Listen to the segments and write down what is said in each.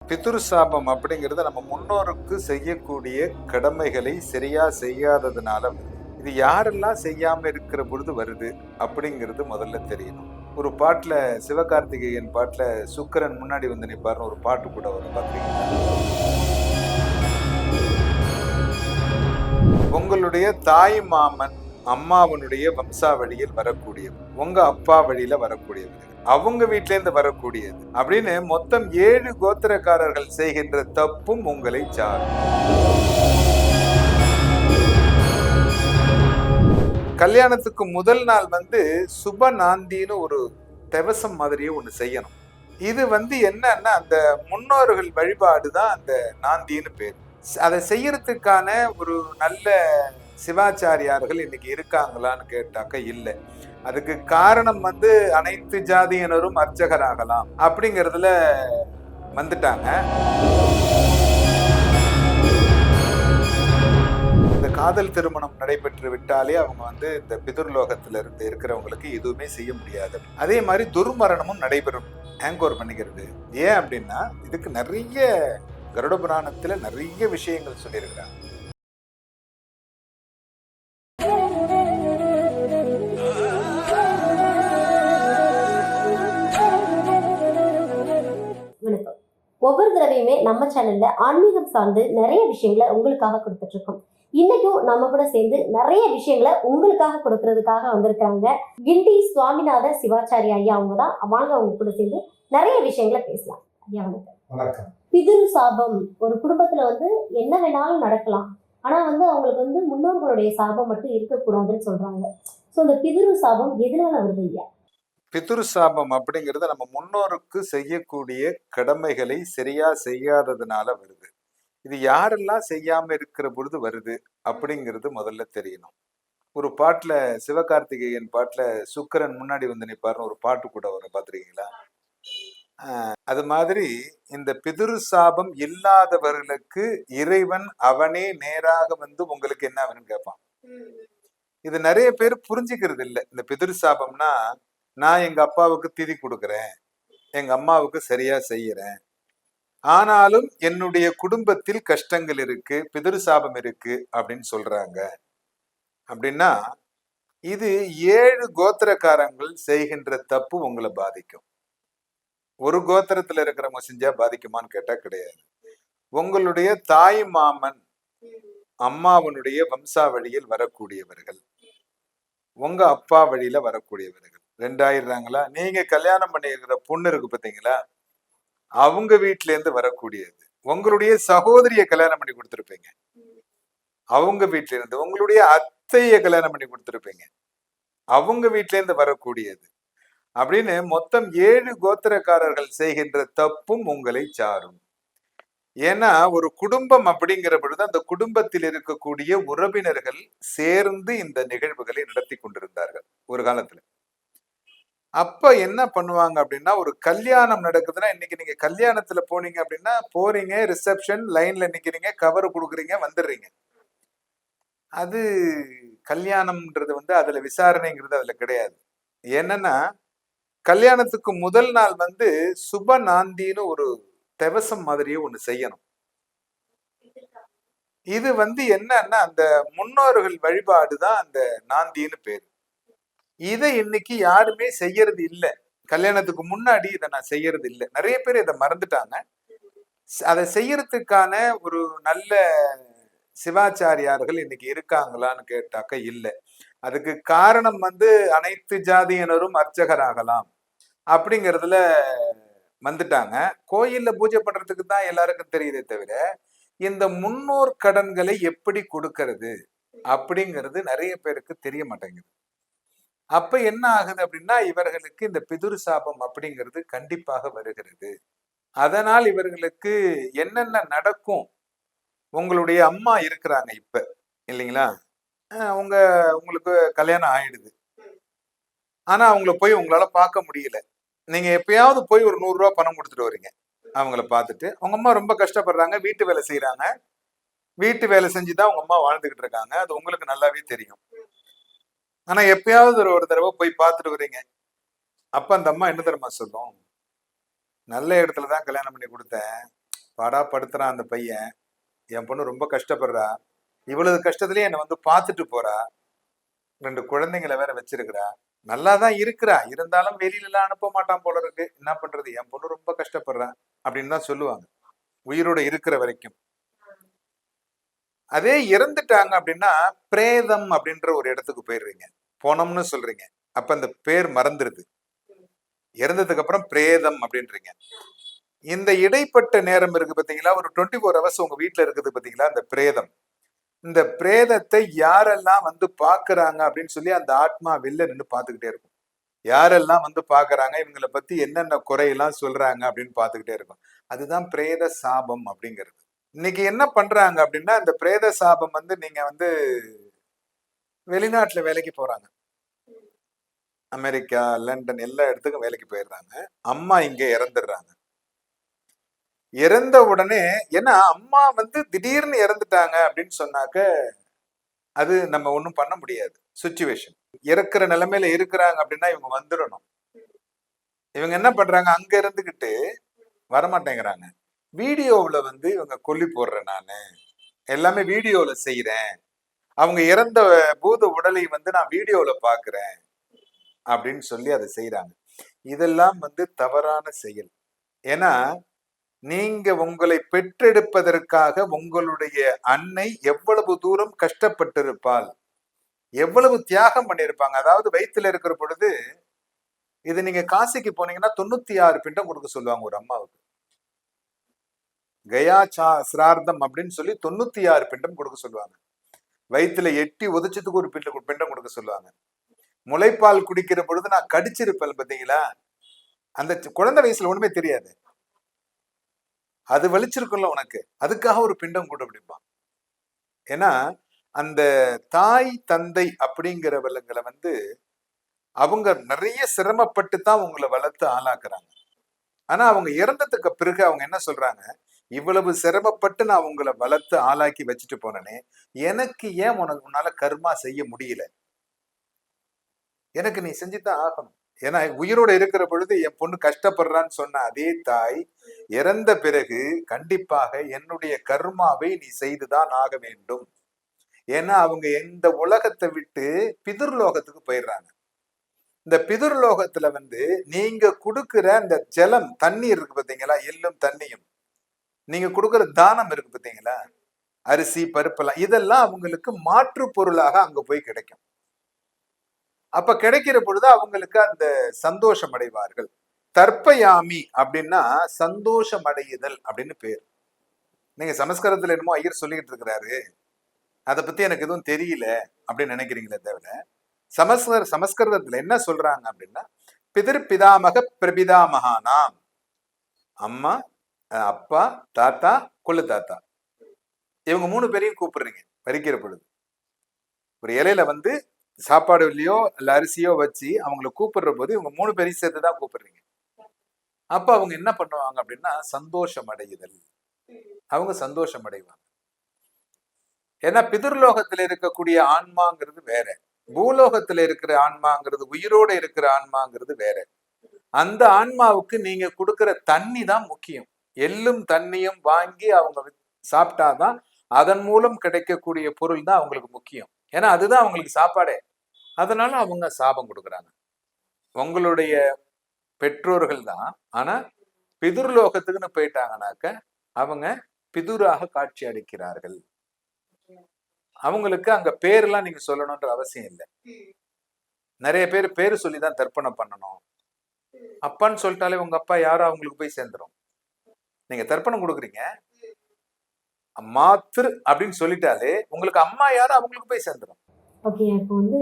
பிதுரு சாபம் அப்படிங்கிறது நம்ம முன்னோருக்கு செய்யக்கூடிய கடமைகளை சரியா செய்யாததுனால வருது. இது யாரெல்லாம் செய்யாம இருக்கிற பொழுது வருது அப்படிங்கிறது முதல்ல தெரியணும். ஒரு பாட்டுல சிவகார்த்திகேயன் பாட்டுல சுக்கிரன் முன்னாடி வந்து நிப்பாருன்னு ஒரு பாட்டு கூட வரும் பாத்தீங்களா? உங்களுடைய தாய் மாமன் அம்மாவனுடைய வம்சாவழியில் வரக்கூடியவர், உங்க அப்பா வழியில வரக்கூடியவர், அவங்க வீட்டில இருந்து வரக்கூடியது அப்படின்னு மொத்தம் 7 கோத்திரக்காரர்கள் செய்கின்ற தப்பும் உங்களை சாரும். கல்யாணத்துக்கு முதல் நாள் வந்து சுப நாந்தின்னு ஒரு தெவசம் மாதிரியே ஒண்ணு செய்யணும். இது வந்து என்னன்னா அந்த முன்னோர்கள் வழிபாடு தான் அந்த நாந்தின்னு பேர். அதை செய்யறதுக்கான ஒரு நல்ல சிவாச்சாரியார்கள் இன்னைக்கு இருக்காங்களான்னு கேட்டாக்க இல்லை. அதுக்கு காரணம் வந்து அனைத்து ஜாதியினரும் அர்ச்சகராகலாம் அப்படிங்கிறதுல வந்துட்டாங்க. இந்த காதல் திருமணம் நடைபெற்று விட்டாலே அவங்க வந்து இந்த பிதுர்லோகத்துல இருந்து இருக்கிறவங்களுக்கு எதுவுமே செய்ய முடியாது. அதே மாதிரி துர்மரணமும் நடைபெறும், ஹேங்கோவர் பண்ணிக்கிறது. ஏன் அப்படின்னா இதுக்கு நிறைய கருட புராணத்துல நிறைய விஷயங்கள் சொல்லியிருக்கிறாங்க. வணக்கம். ஒவ்வொரு தடவையுமே நம்ம சேனல்ல ஆன்மீகம் சார்ந்து நிறைய விஷயங்களை உங்களுக்காக கொடுத்துட்டு இருக்கோம். இன்னைக்கும் நம்ம கூட சேர்ந்து நிறைய விஷயங்களை உங்களுக்காக கொடுக்கறதுக்காக வந்திருக்காங்க கிண்டி சுவாமிநாத சிவாச்சாரி ஐயா. அவங்க தான். வாங்க அவங்க கூட சேர்ந்து நிறைய விஷயங்களை பேசலாம். ஐயா வணக்கம். வணக்கம். பிதுரு சாபம் ஒரு குடும்பத்துல வந்து என்ன வேணாலும் நடக்கலாம், ஆனா வந்து அவங்களுக்கு வந்து முன்னோர்களுடைய சாபம் மட்டும் இருக்கக்கூடாதுன்னு சொல்றாங்க. சோ இந்த பிதுரு சாபம் எதனால வருது ஐயா? பிதுரு சாபம் அப்படிங்கிறது நம்ம முன்னோருக்கு செய்யக்கூடிய கடமைகளை சரியா செய்யாததுனால வருது. இது யாரெல்லாம் செய்யாம இருக்கிற பொழுது வருது அப்படிங்கிறது முதல்ல தெரியணும். ஒரு பாட்டுல சிவகார்த்திகேயன் பாட்டுல சுக்கிரன் முன்னாடி வந்து நிப்பாருன்னு ஒரு பாட்டு கூட வரும், பாத்திருக்கீங்களா? அது மாதிரி இந்த பிதுரு சாபம் இல்லாதவர்களுக்கு இறைவன் அவனே நேராக வந்து உங்களுக்கு என்ன வேணும்னு கேட்பான். இது நிறைய பேர் புரிஞ்சுக்கிறது இல்லை. இந்த பிதுரு சாபம்னா நான் எங்க அப்பாவுக்கு திதி கொடுக்குறேன், எங்க அம்மாவுக்கு சரியா செய்யறேன், ஆனாலும் என்னுடைய குடும்பத்தில் கஷ்டங்கள் இருக்கு, பிதுரு சாபம் இருக்கு அப்படின்னு சொல்றாங்க. அப்படின்னா இது 7 கோத்திரக்காரங்கள் செய்கின்ற தப்பு உங்களை பாதிக்கும். ஒரு கோத்திரத்துல இருக்கிறவங்க செஞ்சா பாதிக்குமான்னு கேட்டா கிடையாது. உங்களுடைய தாய் மாமன் அம்மாவனுடைய வம்சாவழியில் வரக்கூடியவர்கள், உங்க அப்பா வழியில வரக்கூடியவர்கள் ரெண்டாயிடுறாங்களா? நீங்க கல்யாணம் பண்ணியிருக்கிற பொண்ணு இருக்கு பாத்தீங்களா, அவங்க வீட்டுல இருந்து வரக்கூடியது. உங்களுடைய சகோதரிய கல்யாணம் பண்ணி கொடுத்துருப்பீங்க, அவங்க வீட்டுல இருந்து. உங்களுடைய அத்தைய கல்யாணம் பண்ணி கொடுத்துருப்பீங்க, அவங்க வீட்டுல இருந்து வரக்கூடியது அப்படின்னு மொத்தம் 7 கோத்திரக்காரர்கள் செய்கின்ற தப்பும் உங்களை சாரும். ஏன்னா ஒரு குடும்பம் அப்படிங்கிற பொழுது அந்த குடும்பத்தில் இருக்கக்கூடிய உறவினர்கள் சேர்ந்து இந்த நிகழ்வுகளை நடத்தி கொண்டிருந்தார்கள் ஒரு காலத்துல. அப்ப என்ன பண்ணுவாங்க அப்படின்னா, ஒரு கல்யாணம் நடக்குதுன்னா, இன்னைக்கு நீங்க கல்யாணத்துல போனீங்க அப்படின்னா போறீங்க, ரிசப்ஷன் லைன்ல நிக்கிறீங்க, கவர் கொடுக்குறீங்க, வந்துடுறீங்க. அது கல்யாணம்ன்றது வந்து அதுல விசாரணைங்கிறது அதுல கிடையாது. என்னன்னா கல்யாணத்துக்கு முதல் நாள் வந்து சுப நாந்தின்னு ஒரு தெவசம் மாதிரியே ஒண்ணு செய்யணும். இது வந்து என்னன்னா அந்த முன்னோர்கள் வழிபாடு தான் அந்த நாந்தின்னு பேரு. இதை இன்னைக்கு யாருமே செய்யறது இல்ல. கல்யாணத்துக்கு முன்னாடி இதை நான் செய்யறது இல்லை. நிறைய பேர் இதை மறந்துட்டாங்க. அதை செய்யறதுக்கான ஒரு நல்ல சிவாச்சாரியார்கள் இன்னைக்கு இருக்காங்களான்னு கேட்டாக்க இல்லை. அதுக்கு காரணம் வந்து அனைத்து ஜாதியினரும் அர்ச்சகராகலாம் அப்படிங்கிறதுல வந்துட்டாங்க. கோயில்ல பூஜை பண்றதுக்கு தான் எல்லாருக்கும் தெரியுதே தவிர இந்த முன்னோர் கடன்களை எப்படி கொடுக்கறது அப்படிங்கிறது நிறைய பேருக்கு தெரிய மாட்டேங்குது. அப்ப என்ன ஆகுது அப்படின்னா இவர்களுக்கு இந்த பிதுரு சாபம் அப்படிங்கிறது கண்டிப்பாக வருகிறது. அதனால் இவர்களுக்கு என்னென்ன நடக்கும், உங்களுடைய அம்மா இருக்கிறாங்க இப்ப இல்லைங்களா, உங்களுக்கு கல்யாணம் ஆயிடுது, ஆனா அவங்கள போய் உங்களால பார்க்க முடியல. நீங்க எப்பயாவது போய் ஒரு 100 ரூபாய் பணம் கொடுத்துட்டு வரீங்க, அவங்கள பார்த்துட்டு. அவங்க அம்மா ரொம்ப கஷ்டப்படுறாங்க, வீட்டு வேலை செய்யறாங்க, வீட்டு வேலை செஞ்சுதான் உங்க அம்மா வாழ்ந்துகிட்டு இருக்காங்க, அது உங்களுக்கு நல்லாவே தெரியும். ஆனா எப்பயாவது ஒரு தடவை போய் பார்த்துட்டு வரீங்க. அப்ப அந்த அம்மா என்ன தெரியுமா சொல்லும், நல்ல இடத்துலதான் கல்யாணம் பண்ணி கொடுத்தேன், பாடா படுத்துறான் அந்த பையன். என் பொண்ணு ரொம்ப கஷ்டப்படுறா. இவ்வளவு கஷ்டத்துலயே என்னை வந்து பார்த்துட்டு போறா. 2 குழந்தைங்கள வேற வச்சிருக்கிறா. நல்லா தான் இருக்கிறா. இருந்தாலும் வெளியிலலாம் அனுப்ப மாட்டான் போல இருக்கு. என்ன பண்றது? என் பொண்ணு ரொம்ப கஷ்டப்படுறா. அப்படின்னு தான் சொல்லுவாங்க. உயிரோட இருக்கிற வரைக்கும். அதே இறந்துட்டாங்க அப்படின்னா, பிரேதம் அப்படின்ற ஒரு இடத்துக்கு போயிடுறீங்க. பொணம்னு சொல்றீங்க. அப்ப அந்த பேர் மறந்துருது. இறந்ததுக்கு அப்புறம் பிரேதம் அப்படின்றீங்க. இந்த இடைப்பட்ட நேரம் இருக்கு பாத்தீங்களா? ஒரு 24 ஹவர்ஸ் உங்க வீட்ல இருக்குது பாத்தீங்களா? அந்த பிரேதம். இந்த பிரேதத்தை யாரெல்லாம் வந்து பாக்குறாங்க அப்படின்னு சொல்லி அந்த ஆத்மா வெளில நின்னு பாத்துக்கிட்டே இருக்கும். யாரெல்லாம் வந்து பாக்குறாங்க, இவங்கள பத்தி என்னென்ன குறையெல்லாம் சொல்றாங்க அப்படின்னு பாத்துக்கிட்டே இருக்கும். அதுதான் பிரேத சாபம் அப்படிங்கிறது. இன்னைக்கு என்ன பண்றாங்க அப்படின்னா, இந்த பிரேத சாபம் வந்து நீங்க வந்து வெளிநாட்டுல வேலைக்கு போறாங்க. அமெரிக்கா, லண்டன் எல்லா இடத்துக்கும் வேலைக்கு போயிடுறாங்க. அம்மா இங்க இறந்துடுறாங்க. இறந்த உடனே ஏன்னா அம்மா வந்து திடீர்னு இறந்துட்டாங்க அப்படின்னு சொன்னாக்க அது நம்ம ஒண்ணும் பண்ண முடியாது. சுச்சுவேஷன். இறக்குற நிலைமையில இருக்கிறாங்க அப்படின்னா இவங்க வந்துடணும். இவங்க என்ன பண்றாங்க? அங்க இருந்துகிட்டு வரமாட்டேங்கிறாங்க. வீடியோவுல வந்து இவங்க கொல்லி போடுறேன் நானு. எல்லாமே வீடியோல செய்றேன். அவங்க இறந்த பூத உடலை வந்து நான் வீடியோல பாக்குறேன் அப்படின்னு சொல்லி அதை செய்றாங்க. இதெல்லாம் வந்து தவறான செயல். ஏன்னா நீங்க உங்களை பெற்றெடுப்பதற்காக உங்களுடைய அன்னை எவ்வளவு தூரம் கஷ்டப்பட்டிருப்பாள், எவ்வளவு தியாகம் பண்ணியிருப்பாங்க. அதாவது வயித்துல இருக்கிற பொழுது இது நீங்க காசிக்கு போனீங்கன்னா 96 பிண்டம் கொடுக்க சொல்லுவாங்க ஒரு அம்மாவுக்கு. சிரார்த்தம் அப்படின்னு சொல்லி 96 பிண்டம் கொடுக்க சொல்லுவாங்க. வயித்துல எட்டி உதச்சதுக்கு ஒரு பிண்டம் கொடுக்க சொல்லுவாங்க. முளைப்பால் குடிக்கிற பொழுது நான் கடிச்சிருப்பேன் பாத்தீங்களா? அந்த குழந்தை வயசுல ஒண்ணுமே தெரியாது. அது வலிச்சிருக்கும்ல உனக்கு. அதுக்காக ஒரு பிண்டம் கூட பிடிப்பான். ஏன்னா அந்த தாய் தந்தை அப்படிங்கிறவங்களை வந்து அவங்க நிறைய சிரமப்பட்டு தான் உங்களை வளர்த்து ஆளாக்குறாங்க. ஆனா அவங்க இறந்ததுக்கு பிறகு அவங்க என்ன சொல்றாங்க? இவ்வளவு சிரமப்பட்டு நான் உங்களை வளர்த்து ஆளாக்கி வச்சுட்டு போனேனே, எனக்கு ஏன் உன்னால கர்மா செய்ய முடியல? எனக்கு நீ செஞ்சுதான் ஆகணும். ஏன்னா உயிரோட இருக்கிற பொழுது என் பொண்ணு கஷ்டப்படுறான்னு சொன்ன அதே தாய் இறந்த பிறகு கண்டிப்பாக என்னுடைய கர்மாவை நீ செய்துதான் ஆக வேண்டும். ஏன்னா அவங்க இந்த உலகத்தை விட்டு பிதுர்லோகத்துக்கு போயிடுறாங்க. இந்த பிதுர்லோகத்துல வந்து நீங்க கொடுக்கிற அந்த ஜலம் தண்ணீர் இருக்கு பாத்தீங்களா? எள்ளும் தண்ணியும் நீங்க கொடுக்கிற தானம் இருக்கு பாத்தீங்களா? அரிசி பருப்பெல்லாம் இதெல்லாம் அவங்களுக்கு மாற்று பொருளாக அங்க போய் கிடைக்கும். அப்ப கிடைக்கிற பொழுது அவங்களுக்கு அந்த சந்தோஷம் அடைவார்கள். தர்ப்பயாமி அப்படின்னா சந்தோஷம் அடையுதல் அப்படின்னு பேர். நீங்க சமஸ்கிருதத்துல என்னமோ ஐயர் சொல்லிட்டு இருக்கிறாரு, அதை பத்தி எனக்கு எதுவும் தெரியல அப்படின்னு நினைக்கிறீங்களே தவிர சமஸ்கிருதத்துல என்ன சொல்றாங்க அப்படின்னா பிதிர் பிதாமக பிரபிதாமகானாம். அம்மா, அப்பா, தாத்தா, கொள்ளு தாத்தா, இவங்க 3 பேரையும் கூப்பிடுறீங்க பறிக்கிற பொழுது. ஒரு இலையில வந்து சாப்பாடு இல்லையோ இல்ல அரிசியோ வச்சு அவங்களை கூப்பிடுற போது இவங்க 3 பேரையும் சேர்த்துதான் கூப்பிடுறீங்க. அப்ப அவங்க என்ன பண்ணுவாங்க அப்படின்னா சந்தோஷம் அடையுதல். அவங்க சந்தோஷம் அடைவாங்க. ஏன்னா பிதுர்லோகத்துல இருக்கக்கூடிய ஆன்மாங்கிறது வேற, பூலோகத்துல இருக்கிற ஆன்மாங்கிறது, உயிரோட இருக்கிற ஆன்மாங்கிறது வேற. அந்த ஆன்மாவுக்கு நீங்க கொடுக்கிற தண்ணி தான் முக்கியம். எள்ளும் தண்ணியும் வாங்கி அவங்க சாப்பிட்டாதான் அதன் மூலம் கிடைக்கக்கூடிய பொருள் தான் அவங்களுக்கு முக்கியம். ஏன்னா அதுதான் அவங்களுக்கு சாப்பாடே. அதனால அவங்க சாபம் கொடுக்குறாங்க. உங்களுடைய பெற்றோர்கள் தான். ஆனா பிதுர்லோகத்துக்குன்னு போயிட்டாங்கனாக்க அவங்க பிதுராக காட்சி அளிக்கிறார்கள். அவங்களுக்கு அங்க பேரெல்லாம் நீங்க சொல்லணும்ன்ற அவசியம் இல்லை. நிறைய பேர் பேரு சொல்லிதான் தர்ப்பணம் பண்ணணும். அப்பான்னு சொல்லிட்டாலே உங்க அப்பா யாரோ அவங்களுக்கு போய் சேர்ந்துரும். நீங்க தர்ப்பணம் கொடுக்குறீங்க, மாத்திரு அப்படின்னு சொல்லிட்டாலே உங்களுக்கு அம்மா யாரோ அவங்களுக்கு போய் சேர்ந்துரும். ஓகே. இப்போ வந்து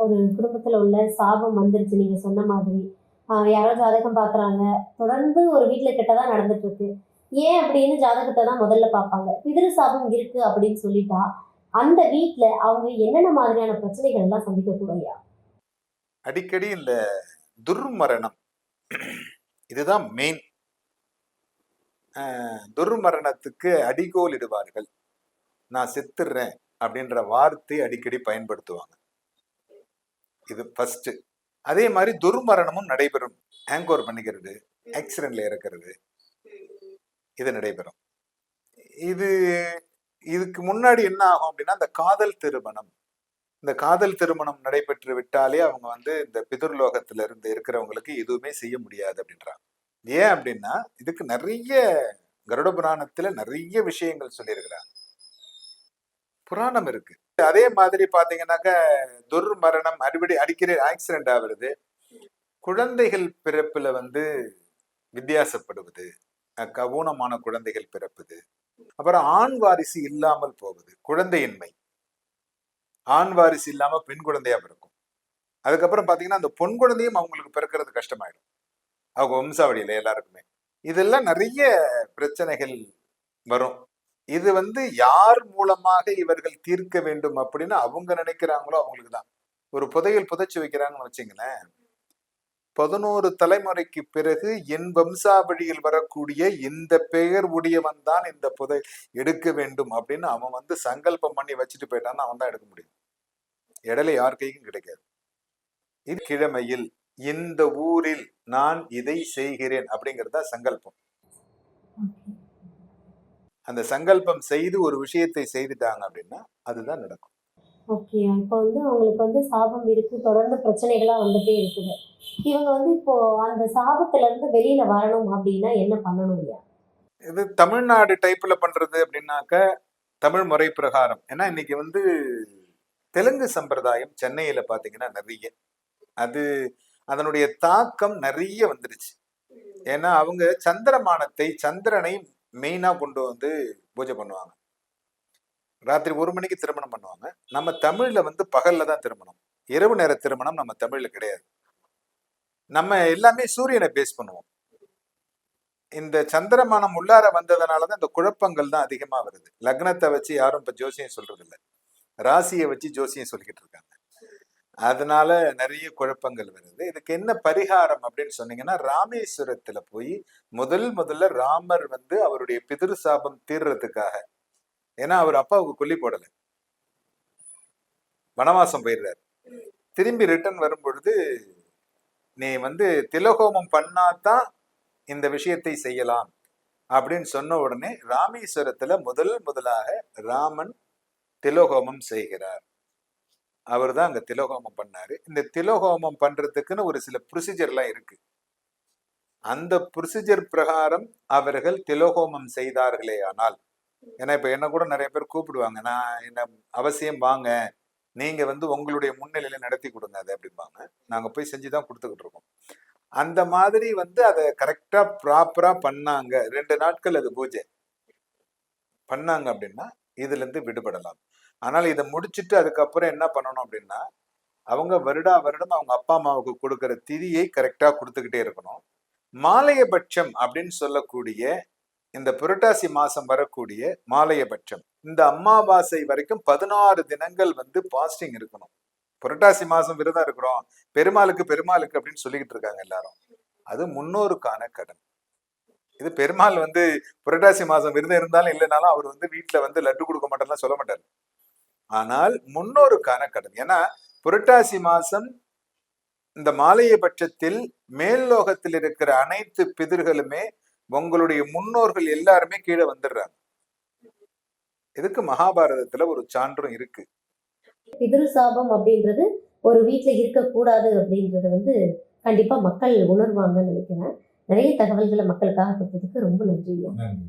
ஒரு குடும்பத்துல உள்ள சாபம் வந்துருச்சு நீங்க சொன்ன மாதிரி. யாரோ ஜாதகம் பார்க்குறாங்க. தொடர்ந்து ஒரு வீட்ல கெட்டதா நடந்துட்டு இருக்கு. ஏன் அப்படின்னு ஜாதகத்த தான் முதல்ல பார்ப்பாங்க. பிதிரு சாபம் இருக்கு அப்படின்னு சொல்லிட்டா, அந்த வீட்ல அவங்க என்னென்ன மாதிரியான பிரச்சனைகள் எல்லாம் சந்திக்கக்கூடும்யா? அடிக்கடி இந்த துர்மரணம் இதுதான் மெயின். துர்மரணத்துக்கு அடிகோல் இடுவார்கள். நான் செத்துடுறேன் அப்படின்ற வார்த்தை அடிக்கடி பயன்படுத்துவாங்க. இது ஃபர்ஸ்ட். அதே மாதிரி துர்மரணமும் நடைபெறும். ஹேங் ஓவர் பண்ணிக்கிறது, ஆக்சிடென்ட்ல இறக்கிறது, இது நடைபெறும். இது இதுக்கு முன்னாடி என்ன ஆகும் அப்படின்னா இந்த காதல் திருமணம் நடைபெற்று விட்டாலே அவங்க வந்து இந்த பிதுர்லோகத்துல இருந்து இருக்கிறவங்களுக்கு எதுவுமே செய்ய முடியாது அப்படின்றாங்க. ஏன் அப்படின்னா இதுக்கு நிறைய கருட புராணத்துல நிறைய விஷயங்கள் சொல்லியிருக்கிறாங்க. புராணம் இருக்கு. அதே மாதிரி பாத்தீங்கன்னாக்க துர்மரணம் அடிக்கடி ஆக்சிடென்ட் ஆகுறது, குழந்தைகள் பிறப்புல வந்து வித்தியாசப்படுவது, ஊனமான குழந்தைகள் பிறப்புது, அப்புறம் ஆண் வாரிசு இல்லாமல் போவது, குழந்தையின்மை, ஆண் வாரிசு இல்லாம பெண் குழந்தையா பிறக்கும். அதுக்கப்புறம் பாத்தீங்கன்னா அந்த பொன் குழந்தையும் அவங்களுக்கு பிறக்கிறது கஷ்டமாயிடும், அவங்க வம்சாவளியில எல்லாருக்குமே. இதெல்லாம் நிறைய பிரச்சனைகள் வரும். இது வந்து யார் மூலமாக இவர்கள் தீர்க்க வேண்டும் அப்படின்னு அவங்க நினைக்கிறாங்களோ அவங்களுக்கு தான். ஒரு புதையல் புதைச்சு வைக்கிறாங்கன்னு வச்சுங்களேன், 11 தலைமுறைக்கு பிறகு என் வம்சாவளியில் வரக்கூடிய இந்த பெயர் உடையவன் தான் இந்த புதை எடுக்க வேண்டும் அப்படின்னு அவன் வந்து சங்கல்பம் பண்ணி வச்சுட்டு போயிட்டான்னு அவன் தான் எடுக்க முடியும். இடையில யார் கைக்கும் கிடைக்காது. இது கிழமையில் இந்த ஊரில் நான் இதை செய்கிறேன் அப்படிங்கிறது தான் சங்கல்பம். அந்த சங்கல்பம் செய்து ஒரு விஷயத்தை செய்துட்டாங்க அப்படின்னா அதுதான் நடக்கும். ஓகே. இப்போ வந்து அவங்களுக்கு வந்து சாபம் இருக்கு. தொடர்ந்து பிரச்சனைகளா வந்துட்டே இருக்குது. இவங்க வந்து இப்போ அந்த சாபத்துல இருந்து வெளியில வரணும் அப்படின்னா என்ன பண்ணணும் ஐயா? இது தமிழ்நாடு டைப்ல பண்றது அப்படின்னாக்க தமிழ் முறை பிரகாரம். ஏன்னா இன்னைக்கு வந்து தெலுங்கு சம்பிரதாயம் சென்னையில பாத்தீங்கன்னா நிறைய அது அதனுடைய தாக்கம் நிறைய வந்துருச்சு. ஏன்னா அவங்க சந்திரனை மெயினா கொண்டு வந்து பூஜை பண்ணுவாங்க. ராத்திரி 1 மணிக்கு திருமணம் பண்ணுவாங்க. நம்ம தமிழ்ல வந்து பகல்ல தான் திருமணம், இரவு நேர திருமணம் நம்ம தமிழ்ல கிடையாது. நம்ம எல்லாமே சூரியனை பேஸ் பண்ணுவோம். இந்த சந்திரமானம் உள்ளார வந்ததுனாலதான் இந்த குழப்பங்கள் தான் அதிகமா வருது. லக்னத்தை வச்சு யாரும் இப்ப ஜோசியம் சொல்றது இல்லை, ராசியை வச்சு ஜோசியம் சொல்லிக்கிட்டு இருக்காங்க. அதனால நிறைய குழப்பங்கள் வருது. இதுக்கு என்ன பரிகாரம் அப்படின்னு சொன்னீங்கன்னா, ராமேஸ்வரத்துல போய் முதல்ல ராமர் வந்து அவருடைய பிதிரு சாபம் தீர்றதுக்காக, ஏன்னா அவர் அப்பாவுக்கு கொல்லி போடல, வனவாசம் போயிடுறாரு. திரும்பி ரிட்டர்ன் வரும் பொழுது நீ வந்து திலகோமம் பண்ணாதான் இந்த விஷயத்தை செய்யலாம் அப்படின்னு சொன்ன உடனே ராமேஸ்வரத்துல முதலாக ராமன் திலோகோமம் செய்கிறார். அவர் தான் அங்க திலோகோமம் பண்ணாரு. இந்த திலோகோமம் பண்றதுக்குன்னு ஒரு சில ப்ரொசீஜர்லாம் இருக்கு. அந்த ப்ரொசீஜர் பிரகாரம் அவர்கள் திலோகோமம் செய்தார்களே ஆனால், ஏன்னா இப்ப என்ன கூட நிறைய பேர் கூப்பிடுவாங்க, நான் என்ன அவசியம் வாங்க, நீங்க வந்து உங்களுடைய முன்னிலையில நடத்தி கொடுங்க அது அப்படிம்பாங்க. நாங்க போய் செஞ்சுதான் கொடுத்துக்கிட்டு இருக்கோம். அந்த மாதிரி வந்து அதை கரெக்டா ப்ராப்பரா பண்ணாங்க, 2 நாட்கள் அது பூஜை பண்ணாங்க அப்படின்னா இதுல இருந்து விடுபடலாம். ஆனால் இதை முடிச்சுட்டு அதுக்கப்புறம் என்ன பண்ணணும் அப்படின்னா, அவங்க வருடம் அவங்க அப்பா அம்மாவுக்கு கொடுக்கிற திதியை கரெக்டா கொடுத்துக்கிட்டே இருக்கணும். மாலையபட்சம் அப்படின்னு சொல்லக்கூடிய இந்த புரட்டாசி மாசம் வரக்கூடிய மாலையபட்சம், இந்த அமாவாசை வரைக்கும் 16 தினங்கள் வந்து பாஸ்டிங் இருக்கணும். புரட்டாசி மாசம் விரதம் இருக்கிறோம், பெருமாளுக்கு அப்படின்னு சொல்லிக்கிட்டு இருக்காங்க எல்லாரும். அது முன்னோருக்கான கடன். இது பெருமாள் வந்து புரட்டாசி மாசம் விரதம் இருந்தாலும் இல்லைனாலும் அவர் வந்து வீட்டுல வந்து லட்டு கொடுக்க மாட்டேன்னு சொல்ல மாட்டார். ஆனால் முன்னோருக்கான கடன். ஏன்னா புரட்டாசி மாசம் இந்த மாலைய பட்சத்தில் மேல் லோகத்தில் இருக்கிற அனைத்து பிதர்களுமே உங்களுடைய முன்னோர்கள் எல்லாருமே கீழே வந்துடுறாங்க. இதுக்கு மகாபாரதத்துல ஒரு சான்றும் இருக்கு. பிதிரு சாபம் அப்படின்றது ஒரு வீட்டுல இருக்கக்கூடாது அப்படின்றது வந்து கண்டிப்பா மக்கள் உணர்வாங்கன்னு நினைக்கிறேன். நிறைய தகவல்களை மக்களுக்காக கொடுத்ததுக்கு ரொம்ப நன்றி. நன்றி.